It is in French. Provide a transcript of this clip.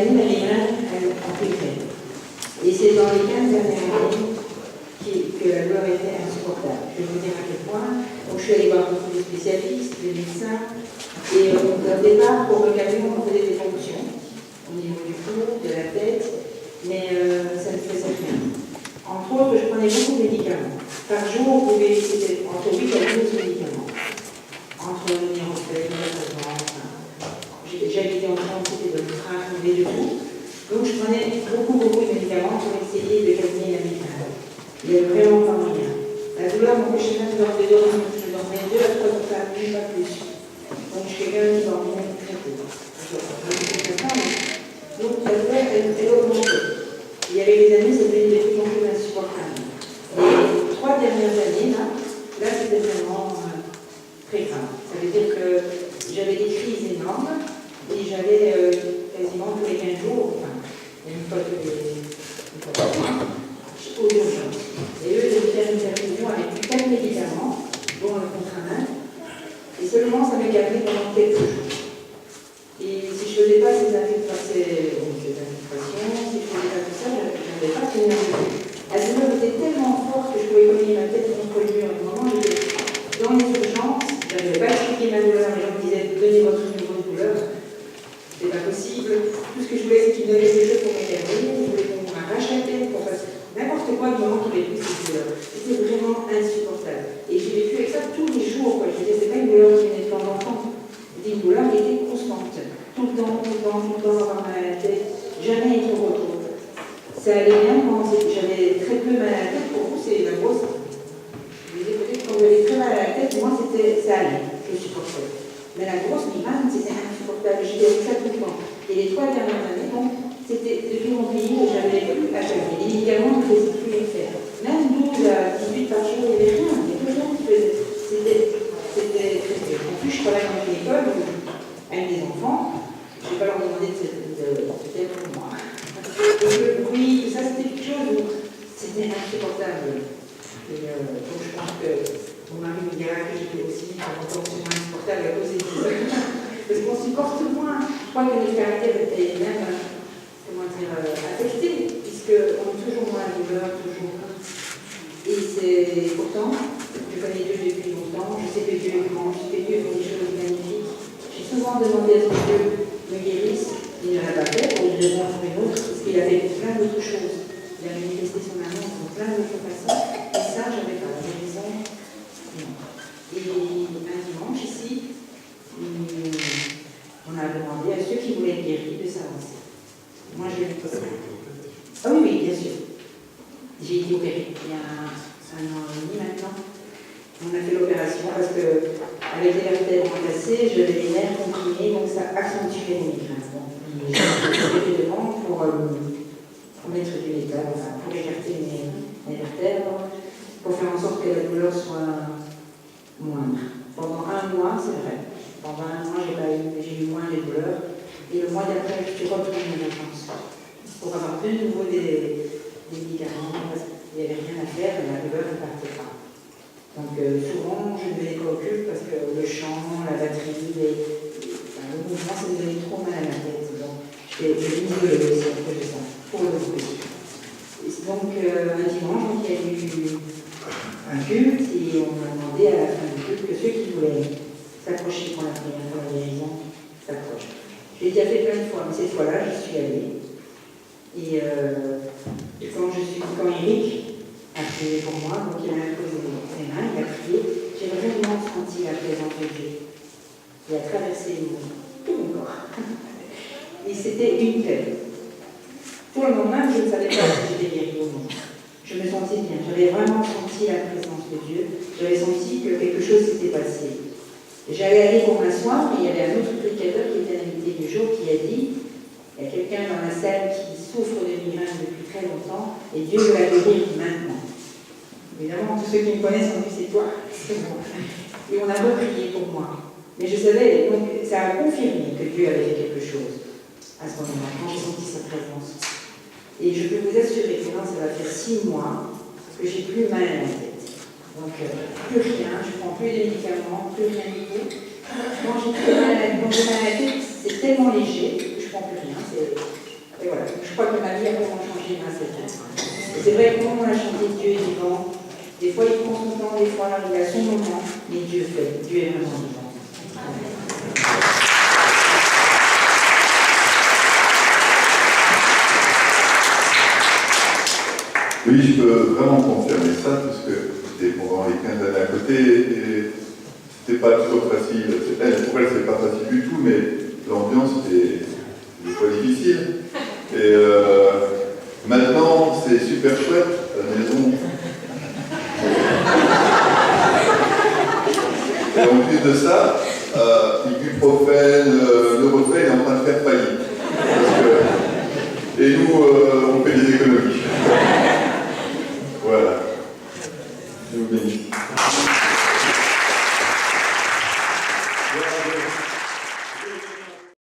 a mis la migraine en février. Et c'est dans les 15 dernières années que la douleur était insupportable. Je vais vous dire à quel point. Donc, je suis allée voir beaucoup de spécialistes, des médecins, et au départ, pour me calmer, on faisait des fonctions au niveau du cou, de la tête, mais ça ne faisait rien. Entre autres, je prenais beaucoup de médicaments. Par jour, c'était entre 8 et 12 médicaments. Entre le Nurofen, j'habitais en France, c'était de l'Ultra, de tout. Donc je prenais beaucoup de médicaments pour essayer de calmer la migraine. Il n'y avait vraiment pas moyen. La douleur m'empêchait même de dormir. Je dormais 2 à 3 heures par nuit, pas plus. Donc je suis quelqu'un qui dormait très peu. Donc la douleur, elle augmentait. Il y avait des années, c'était de plus en plus insupportable. Les 3 dernières années, là c'était vraiment très grave. Ça veut dire que j'avais des crises énormes et j'avais quasiment tous les 15 jours, enfin, une fois tous les aux urgences. Et eux, ils devaient faire une perfusion avec 4 médicaments, dont le contrainte, et seulement ça m'a calmé pendant quelques jours. Et si je ne faisais pas ces infiltrations, si je ne faisais pas tout ça, je n'avais pas tenu. La douleur était tellement forte que je pouvais cogner ma tête contre le mur. Au moment où j'étais dans les urgences, je n'avais pas expliqué ma douleur. Les gens me disaient donnez votre niveau de douleur. C'est pas possible. Tout ce que je voulais, c'est qu'ils me donnaient quelque chose pour me calmer. Je voulais qu'on m'arrache la tête, qu'on fasse n'importe quoi du moment qu'il n'y avait plus cette douleur. C'était vraiment insupportable. Et j'ai vécu avec ça tous les jours. Je veux dire, c'est pas une douleur qui venait de temps en temps. C'était une douleur qui était constante. Tout le temps, avoir mal à la tête. Jamais être au retour. Ça allait bien quand j'avais très peu mal à la tête. Pour vous, c'est la grosse. Je disais peut-être quand j'avais très mal à la tête, moi, ça allait. Je supportais. Mais la grosse migraine, c'était insupportable. J'étais avec ça tout le temps. Et les 3 dernières années, donc, c'était depuis mon pays où j'avais plus à faire. Les médicaments ne faisaient plus les faire. Même 12 à 18 par jour, il n'y avait rien. Il y avait rien qui faisait. C'était très dur. En plus, je travaille dans une école avec des enfants. Je ne vais pas leur demander de faire pour moi. Donc le bruit, tout ça, c'était quelque chose où c'était insupportable. Et donc je pense que mon mari me dira que j'étais aussi encore moins insupportable à cause des douleurs. Parce qu'on supporte moins. Je crois que notre caractère était même, affecté, puisqu'on est toujours moins à douleur, toujours. Et c'est pourtant, je connais Dieu depuis longtemps, je sais que Dieu est grand, je sais que Dieu fait des choses magnifiques. J'ai souvent demandé à ce que Dieu me guérisse, il ne l'a pas fait, pour une raison ou une autre, parce qu'il a fait plein d'autres choses. Il a manifesté son amour de plein d'autres façons, et ça, je n'avais pas la raison. Non. Et un dimanche, ici, on a demandé à ceux qui voulaient être guéris de s'avancer. Moi, je l'ai fait. Ah oui, bien sûr. J'ai été opérée il y a 1 an et demi maintenant. On a fait l'opération parce qu'avec les vertèbres entassées, j'avais les nerfs comprimés, donc ça accentuait les migraines. J'ai fait devant pour mettre du métal, pour écarter mes vertèbres, pour faire en sorte que la douleur soit moindre. Pendant 1 mois, c'est vrai. Pendant 1 mois, j'ai eu moins de douleurs. Et le mois d'après, je suis retournée aux urgences pour avoir de nouveau des médicaments, parce qu'il n'y avait rien à faire, la douleur ne partait pas. Donc souvent, je me préoccupe parce que le chant, la batterie, le mouvement, ça me donnait trop mal à la tête. Donc je m'isolais aussi un peu de ça, pour le bruit. Donc un dimanche, il y a eu un culte et on m'a demandé à la fin du culte que ceux qui voulaient s'approcher pour la première fois de la guérison s'approchent. Je l'ai déjà fait plein de fois, mais cette fois-là, j'y suis allée. Et quand Eric a prié pour moi, donc il a imposé ses mains, il a prié, j'ai vraiment senti la présence de Dieu. Il a traversé tout mon corps. Et c'était une paix. Pour le moment, je ne savais pas si j'étais guérie ou non. Je me sentais bien. J'avais vraiment senti la présence de Dieu. J'avais senti que quelque chose s'était passé. J'allais aller pour m'asseoir, mais il y avait un autre prédicateur qui était invité du jour qui a dit il y a quelqu'un dans la salle qui souffre de migraine depuis très longtemps et Dieu veut la guérir maintenant. Évidemment, tous ceux qui me connaissent ont dit c'est toi, c'est moi. Et on a reprié pour moi. Mais je savais, donc ça a confirmé que Dieu avait fait quelque chose à ce moment-là, quand j'ai senti sa présence. Et je peux vous assurer que maintenant, ça va faire 6 mois que j'ai plus mal à la tête. Donc, plus rien, je ne prends plus de médicaments, plus rien du tout. Quand j'ai mal à la tête, c'est tellement léger que je ne prends plus rien. je crois que ma vie a vraiment changé grâce à Dieu. Et c'est vrai que quand on a chanté Dieu est vivant, des fois il prend son temps, des fois il a son moment, mais Dieu fait, Dieu est vraiment vivant. Oui, je peux vraiment confirmer ça, puisque j'étais pendant les 15 années à côté, et c'était pas toujours facile. Pour elle, c'est pas facile du tout, mais l'ambiance était des fois difficile. Et maintenant, c'est super chouette, à la maison. Et en plus de ça, ibuprofène, Neurofen est en train de faire faillite. Et nous, on fait des économies. Voilà. Je vous bénis.